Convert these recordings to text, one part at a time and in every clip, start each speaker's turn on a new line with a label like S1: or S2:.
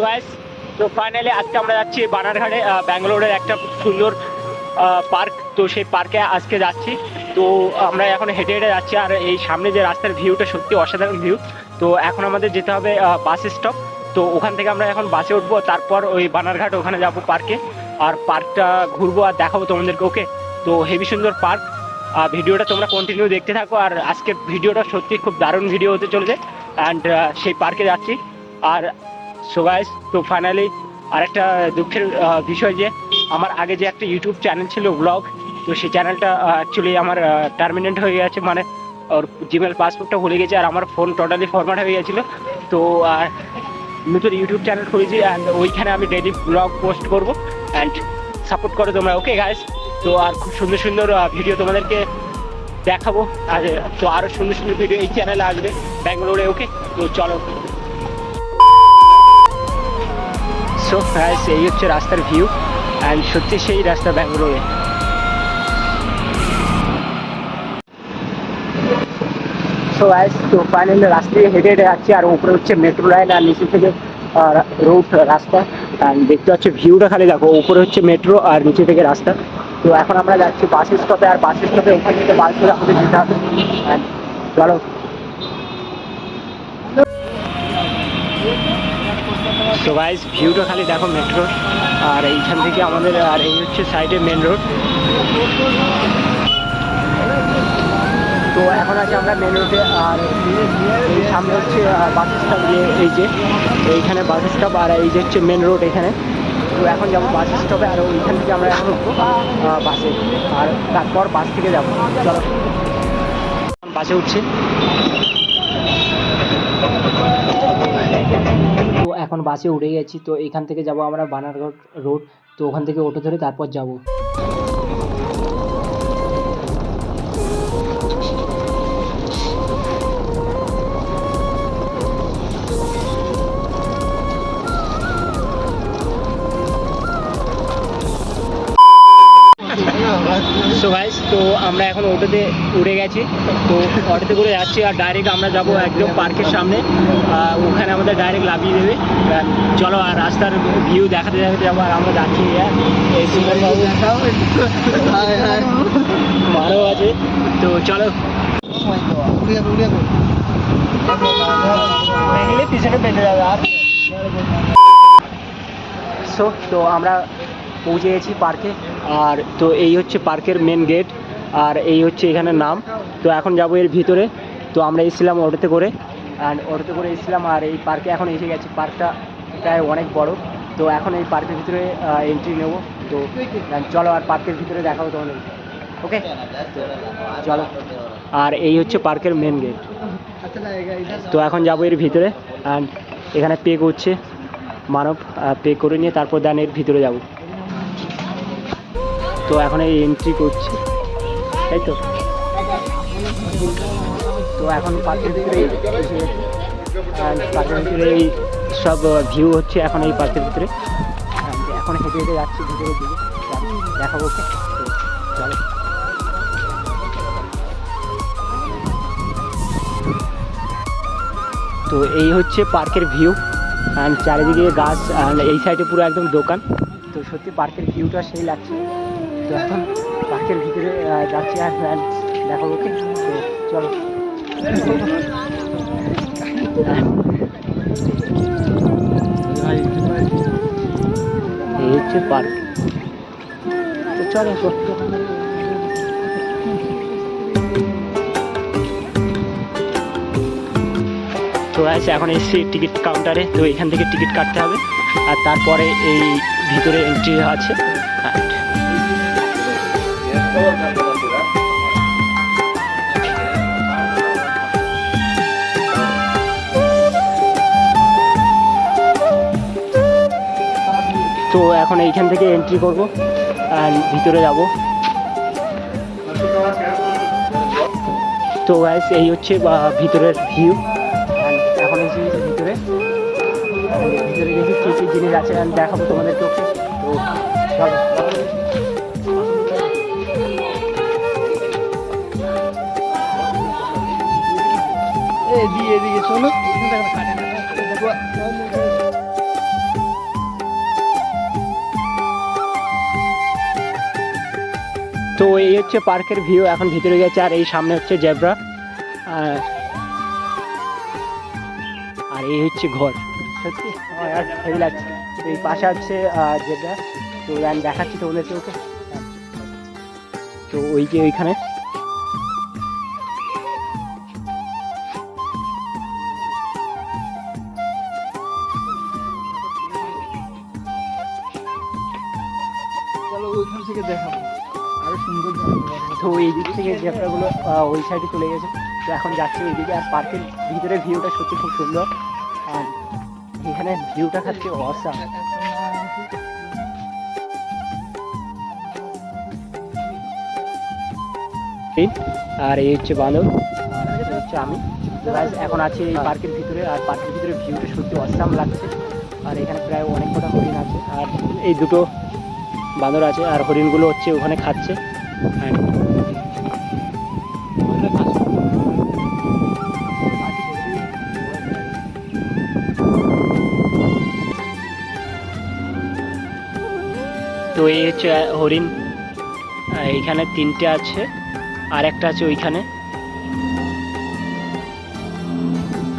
S1: Guys, তো finally আজকে আমরা যাচ্ছি বানারঘাটে, ব্যাঙ্গালোরের একটা সুন্দর পার্ক। তো সেই পার্কে আজকে যাচ্ছি। তো আমরা এখন হেঁটে হেঁটে যাচ্ছি, আর এই সামনে যে রাস্তার ভিউটা সত্যি অসাধারণ ভিউ। তো এখন আমাদের যেতে হবে বাস স্টপ। তো ওখান থেকে আমরা এখন বাসে উঠবো, তারপর ওই বানারঘাট ওখানে যাবো পার্কে, আর পার্কটা ঘুরবো আর দেখাবো তোমাদেরকে। ওকে, তো হেভি সুন্দর পার্ক। ভিডিওটা তোমরা কন্টিনিউ দেখতে থাকো, আর আজকের ভিডিওটা সত্যি খুব দারুণ ভিডিও হতে চলেছে। অ্যান্ড সেই পার্কে যাচ্ছি। আর সো গাইস, তো ফাইনালি আরেকটা দুঃখের বিষয় যে আমার আগে যে একটা ইউটিউব চ্যানেল ছিল ব্লগ, তো সেই চ্যানেলটা অ্যাকচুয়ালি আমার টার্মিনেট হয়ে গেছে, মানে ওর জিমেল পাসওয়ার্ডটা ভুলে গেছে, আর আমার ফোন টোটালি ফরম্যাট হয়ে গেছিলো। তো নতুন ইউটিউব চ্যানেল খুলেছি, অ্যান্ড ওইখানে আমি ডেইলি ব্লগ পোস্ট করবো। অ্যান্ড সাপোর্ট করো তোমরা, ওকে গাইস। তো আর খুব সুন্দর সুন্দর ভিডিও তোমাদেরকে দেখাবো, আর তো আরও সুন্দর সুন্দর ভিডিও এই চ্যানেলে আসবে ব্যাঙ্গালোরে। ওকে, তো চলো। সো গাইস, এই হচ্ছে রাস্তার ভিউ, অ্যান্ড সত্যি সেই রাস্তা ব্যাঙ্গালোরে। সো গাইস, তো ফাইনালি রাস্তায় হেঁটে হেঁটে যাচ্ছি, আর উপরে হচ্ছে মেট্রো লাইন, আর নিচে থেকে রোড রাস্তা। অ্যান্ড দেখতে পাচ্ছি ভিউটা খালি দেখো, উপরে হচ্ছে মেট্রো আর নিচে থেকে রাস্তা। তো এখন আমরা যাচ্ছি বাস স্টপে, আর বাস স্টপে ওখান থেকে বাস করে আমাদের যেতে হবে। অ্যান্ড চলো। তো গাইস, ভিউটা খালি দেখো মেট্রো, আর এইখান থেকে আমাদের, আর এই হচ্ছে সাইডে মেন রোড। তো এখন আছি আমরা মেন রোডে, আর এই সামনে হচ্ছে বাস স্টপ, এই যে এইখানে বাস স্টপ, আর এই যে হচ্ছে মেন রোড এখানে। তো এখন যাবো বাস স্টপে, আর ওইখান থেকে আমরা এখন উঠবো বাসে, আর তারপর বাস থেকে যাবো। চলো, বাসে উঠছি। তো এখন বাসে উঠে গেছি। তো এখান থেকে যাব আমরা বানারঘাট রোড। তো ওখান থেকে অটো ধরে তারপর যাব। সো গাইস, তো আমরা এখন অটোতে উঠে গেছি। তো অটোতে করে যাচ্ছি, আর ডাইরেক্ট আমরা যাব একদম পার্কের সামনে। ওখানে আমাদের ডাইরেক্ট লাভিয়ে দেবে। চলো, আর রাস্তার ভিউ দেখাতে দেখাতে যাবো, আর আমরা যাচ্ছি। এই সুমনবাবু ভালো আছে। তো চলো, পিছনে পেটে যাবে। আর সো, তো আমরা পৌঁছে গেছি পার্কে, আর তো এই হচ্ছে পার্কের মেন গেট, আর এই হচ্ছে এখানে নাম। তো এখন যাবো এর ভিতরে। তো আমরা এসেছিলাম অটোতে করে, অ্যান্ড অটোতে করে এসেছিলাম, আর এই পার্কে এখন এসে গেছি। পার্কটা প্রায় অনেক বড়। তো এখন এই পার্কের ভিতরে এন্ট্রি নেব। তো চলো, আর পার্কের ভিতরে দেখাবো তোমাদের। ওকে, চলো। আর এই হচ্ছে পার্কের মেন গেট। তো এখন যাবো এর ভিতরে, অ্যান্ড এখানে পে করছে মানব। পে করে নিয়ে তারপর দেন এর ভিতরে যাব। তো এখন এই এন্ট্রি করছি, তাই তো। তো এখন পার্কের ভিতরে এই সব ভিউ হচ্ছে এখন এই পার্কের ভিতরে। এখন হেঁটে হেঁটে যাচ্ছি ভিতরের দিকে, দেখাবো। ওকে, তো চলো। তো এই হচ্ছে পার্কের ভিউ, অ্যান্ড চারিদিকে গাছ, অ্যান্ড এই সাইডে পুরো একদম দোকান। তো সত্যি পার্কের ভিউটা সেই লাগছে। তো এখন পার্কের ভিতরে যাচ্ছি, আর দেখাবো। ওকে, তো চলো। এই হচ্ছে পার্ক। তো চলো। তো আছে এখন এসছি টিকিট কাউন্টারে। তো এখান থেকে টিকিট কাটতে হবে, আর তারপরে এই ভিতরে এন্ট্রি আছে। তো এখন এইখান থেকে এন্ট্রি করবো, আর ভিতরে যাব। তো গাইস, এই হচ্ছে ভিতরের ভিউ। এখন এসে ভিতরে ভিতরে দেখি কী কী জিনিস আছে, আমি দেখাবো তোমাদেরকে। ওকে, তো চলো। এদিকে শোনো। তো এই হচ্ছে পার্কের ভিউ, এখন ভিতরে গেছে আর এই সামনে হচ্ছে জেব্রা আর এই হচ্ছে ঘর। সত্যি আমার হেভি লাগছে। তো এই পাশে হচ্ছে জেব্রা, তো আমি দেখাচ্ছি তোমাদেরকে। ওকে, তো ওই যে ওইখানে
S2: ওইখান থেকে দেখাবো আরো সুন্দর।
S1: তো এই দিক থেকে জেব্রাগুলো ওই সাইডে চলে গেছে, তো এখন যাচ্ছি ওইদিকে। আর পার্কের ভিতরে ভিউটা সত্যি খুব সুন্দর, আর এখানে ভিউটা খাচ্ছে অসাম। আর এই হচ্ছে বাঁদর, আর এই হচ্ছে আমি। তো গাইস এখন আছি এই পার্কের ভিতরে, আর পার্কের ভিতরে ভিউটা সত্যি অসাম লাগছে। আর এখানে প্রায় অনেক কটা হরিণ আছে, আর এই দুটো বাঁদর আছে, আর হরিণগুলো হচ্ছে ওখানে খাচ্ছে। তো এই হচ্ছে হরিণ, এইখানে তিনটে আছে, আর একটা আছে ওইখানে।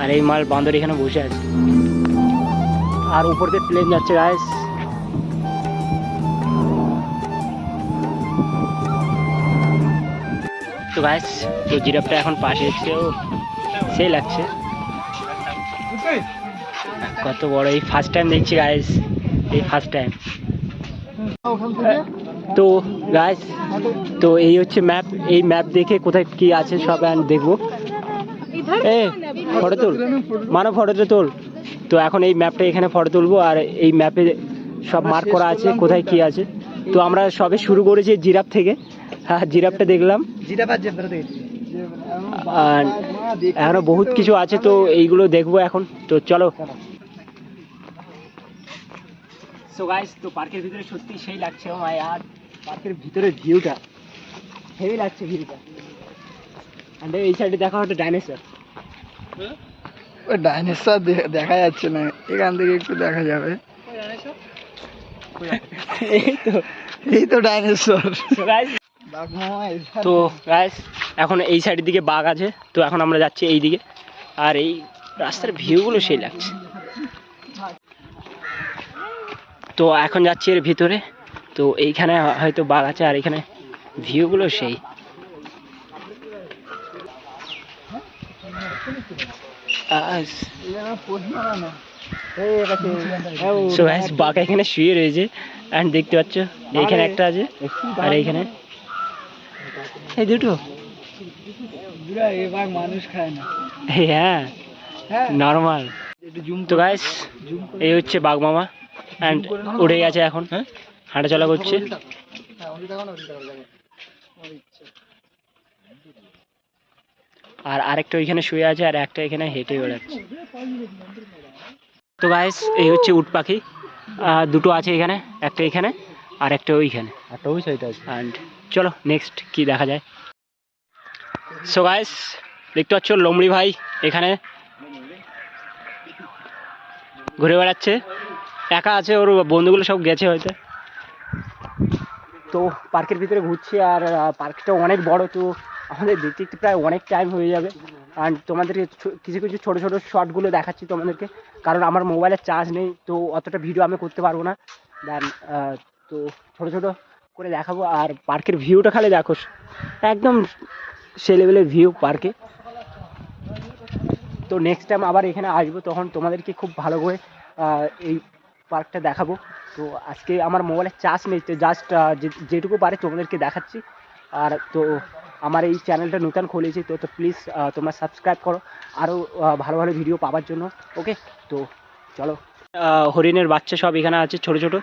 S1: আর এই মাল বাঁদর এখানে বসে আছে, আর উপর দিয়ে প্লেন যাচ্ছে গাইস। তো গাইস, তো জিরাফটা এখন পাশে এসছে, ও সেই লাগছে কত বড়। এই ফার্স্ট টাইম দেখছি গাইস, এই ফার্স্ট টাইম। তো গাইস, তো এই হচ্ছে ম্যাপ, এই ম্যাপ দেখে কোথায় কি আছে সব দেখবো। ফটো তুল, মানো ফটোটা তোল। তো এখন এই ম্যাপটা এখানে ফটো তুলবো, আর এই ম্যাপে সব মার্ক করা আছে কোথায় কি আছে। তো আমরা সবে শুরু করেছি জিরাফ থেকে, হ্যাঁ জিরাফটা দেখলাম, আর এখনো বহুত কিছু আছে, তো এইগুলো দেখবো এখন। তো চলো। সো গাইস, তো পার্কের ভিতরে সত্যি সেই লাগছে। ও মাই গড, পার্কের ভিতরে ভিউটা হেভি লাগছে, ভিউটা। আর এই সাইডে দেখা হতো ডাইনোসর।
S2: ওই ডাইনোসর দেখা যাচ্ছে না, এখান থেকে একটু দেখা যাবে। এই তো ডাইনোসর।
S1: তো গাইস, এখন এই সাইডের দিকে বাঘ আছে, তো এখন আমরা যাচ্ছি এই দিকে। আর এই রাস্তার ভিউগুলো সেই লাগছে। তো এখন যাচ্ছি এর ভিতরে, তো এইখানে হয়তো বাঘ আছে, আর এখানে ভিউগুলো সেই। বাঘ এখানে শুয়ে রয়েছে, অ্যান্ড দেখতে পাচ্ছ এইখানে একটা আছে, আর এইখানে এই দুটো।
S2: মানুষ খায় না,
S1: হ্যাঁ নর্মাল। তো গাইস, এই হচ্ছে বাঘ মামা, অ্যান্ড উড়ে গেছে, এখন হাঁটাচলা করছে। আর আরেকটা ওইখানে শুয়ে আছে, আর একটা এখানে হেঁটে বেড়াচ্ছে। তো গাইস, এই হচ্ছে উট পাখি, দুটো আছে এখানে, একটা এখানে আর একটা ওইখানে, একটা ওই সাইডে আছে। অ্যান্ড চলো নেক্সট কি দেখা যায়। সো গাইস, দেখতে পাচ্ছ লোমড়ি ভাই এখানে ঘুরে বেড়াচ্ছে, একা আছে, ওর বন্ধুগুলো সব গেছে হয়তো। তো পার্কের ভিতরে ঘুরছি, আর পার্কটা অনেক বড়, তো আমাদের দেখতে দেখতে প্রায় অনেক টাইম হয়ে যাবে। আর তোমাদেরকে কিছু কিছু ছোটো ছোটো শর্টগুলো দেখাচ্ছি তোমাদেরকে, কারণ আমার মোবাইলের চার্জ নেই, তো অতটা ভিডিও আমি করতে পারবো না। দেন তো ছোটো ছোটো করে দেখাবো। আর পার্কের ভিউটা খালি দেখো, একদম সে লেভেলের ভিউ পার্কে। তো নেক্সট টাইম আবার এখানে আসবো, তখন তোমাদেরকে খুব ভালো করে এই পার্কটা দেখাবো। তো আজকে আমার মোবাইলের চার্জ নেই, তো জাস্ট যেটুকু পারে তোমাদেরকে দেখাচ্ছি। আর তো আমার এই চ্যানেলটা নতুন খুলেছি, তো প্লিজ তোমরা সাবস্ক্রাইব করো আরও ভালো ভালো ভিডিও পাওয়ার জন্য। ওকে, তো চলো। হরিণের বাচ্চা সব এখানে আছে ছোটো ছোটো,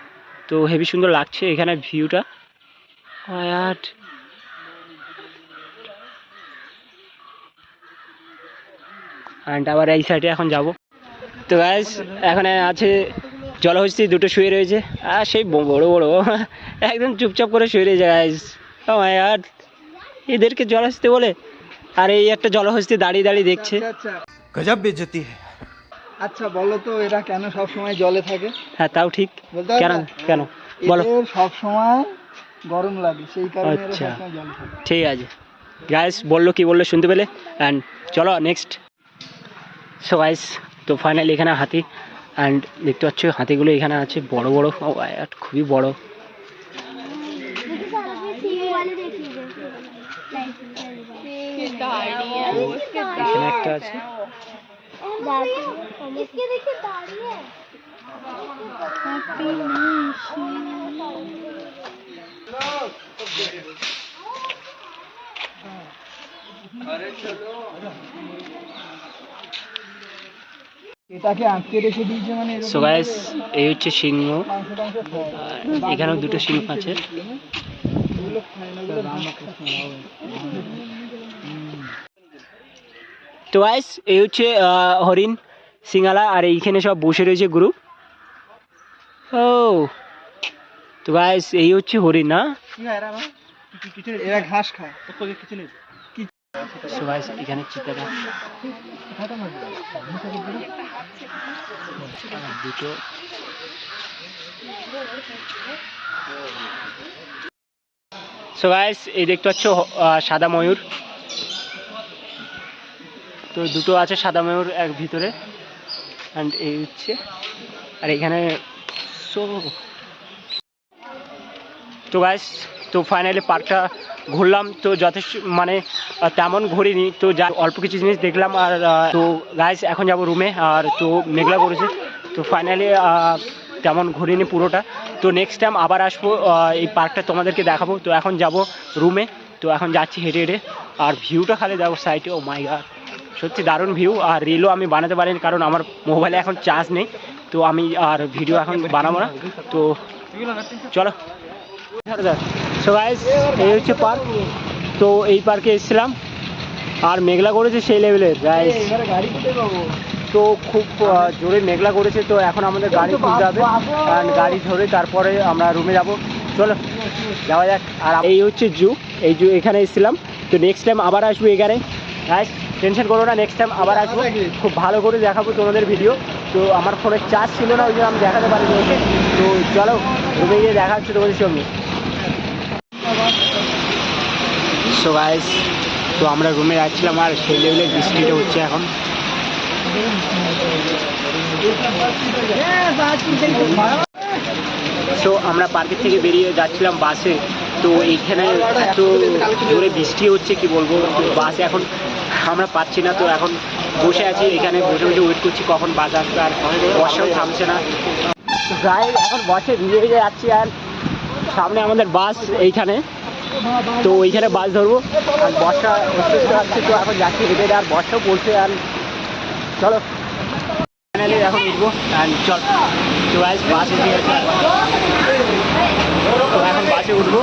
S1: তো হেভি সুন্দর লাগছে এখানে ভিউটা। অ্যান্ড আবার এই সাইডে এখন যাব। তো গাইস, এখানে আছে জলহস্তি, দুটো শুয়ে রয়েছে, আর সেই বড় বড় একদম চুপচাপ করে শুয়ে রয়েছে গাইস। ও মাই গড, এদেরকে জলহস্তি বলে? আর এই একটা জলহস্তি দাঁড়িয়ে দাঁড়িয়ে দেখছে।
S2: গজব বেইজ্জতি। আচ্ছা বলো তো, এরা কেন সব সময় জলে থাকে?
S1: হ্যাঁ তাও ঠিক, কেন কেন বলো।
S2: সব সময় গরম লাগে সেই কারণে এরা
S1: আচ্ছা।
S2: সবসময় জল খায়।
S1: ঠিক আছে গাইস, বললো কি বললো শুনতে পেলে। অ্যান্ড চলো নেক্সট। সো গাইস, তো ফাইনালি এখানে হাতি, অ্যান্ড দেখতে পাচ্ছ হাতিগুলো এখানে আছে বড় বড়, খুবই বড়। এখানে একটা আছে।
S2: এটাকে আটকে রেখে দিয়েছে মানে এরকম
S1: সো গাইস, এই হচ্ছে সিংহ।
S2: মাংস টাংস খায়।
S1: আর এখানেও দুটো সিংহ আছে।
S2: এগুলো খায় না, এগুলো রামকৃষ্ণ হবে।
S1: তো গাইস, এই হচ্ছে হরিণ সিঙ্গালা, আর এইখানে সব বসে রয়েছে গ্রুপ। ও তো গাইস, এই হচ্ছে হরিণ না।
S2: এরা ঘাস খায়।
S1: সো গাইস, এখানে চিতাটা দুটো। সো গাইস, এই দেখতে পাচ্ছ সাদা ময়ূর। তো দুটো আছে সাদা ময়ূর এক ভিতরে, অ্যান্ড এই হচ্ছে, আর এখানে তো গাইস, তো ফাইনালি পার্কটা ঘুরলাম। তো যথেষ্ট মানে তেমন ঘুরিনি, তো যা অল্প কিছু জিনিস দেখলাম। আর তো গাইস, এখন যাব রুমে। আর তো মেঘলা করেছে, তো ফাইনালি তেমন ঘুরিনি পুরোটা। তো নেক্সট টাইম আবার আসবো, এই পার্কটা তোমাদেরকে দেখাবো। তো এখন যাব রুমে। তো এখন যাচ্ছি হেঁটে হেঁটে, আর ভিউটা খালি দেখো সাইডে। ও মাই গড, সত্যি দারুণ ভিউ। আর রিলও আমি বানাতে পারিনি, কারণ আমার মোবাইলে এখন চার্জ নেই। তো আমি আর ভিডিও এখন বানাবো না। তো চলো। সো গাইস, এই হচ্ছে পার্ক। তো এই পার্কে এসেছিলাম, আর মেঘলা করেছে সেই লেভেলের গাইস।
S2: এবারে গাড়ি কোথায় পাবো?
S1: তো খুব জোরে মেঘলা করেছে। তো এখন আমাদের গাড়ি তুলতে হবে, কারণ গাড়ি ধরে তারপরে আমরা রুমে যাব। চলো যাওয়া যাক। আর এই হচ্ছে জু, এই জু এখানে এসেছিলাম। তো নেক্সট টাইম আবার আসবো এখানে গাইস, টেনশন করো না, নেক্সট টাইম আবার আসবো, খুব ভালো করে দেখাবো তোমাদের ভিডিও। তো আমার ফোনে চার্জ ছিল না, ওই জন্য আমি দেখাতে পারিনি ওকে। তো চলো রুমে গিয়ে দেখা হচ্ছে তোমাদের সঙ্গে। সো গাইস, তো আমরা রুমে যাচ্ছিলাম, আর সেই লেভেলের বৃষ্টিটা হচ্ছে এখন। তো আমরা পার্কের থেকে বেরিয়ে যাচ্ছিলাম বাসে। তো এইখানে এত জোরে বৃষ্টি হচ্ছে কি বলবো, বাস এখন আমরা পাচ্ছি না। তো এখন বসে আছি এখানে, বসে বসে ওয়েট করছি কখন বাস আসবে, আর বর্ষাও থামছে না। তো গায়ে এখন বসে ভিজে ভিজে যাচ্ছি, আর সামনে আমাদের বাস এইখানে। তো ওইখানে বাস ধরবো, আর বর্ষা আসছে। তো এখন যাচ্ছি হেঁটে, আর বর্ষাও পড়ছে। আর চলো ফাইনালি এখন উঠবো, আর চল। তো গাইস, বাস উঠে গেছে, তো এখন বাসে উঠবো।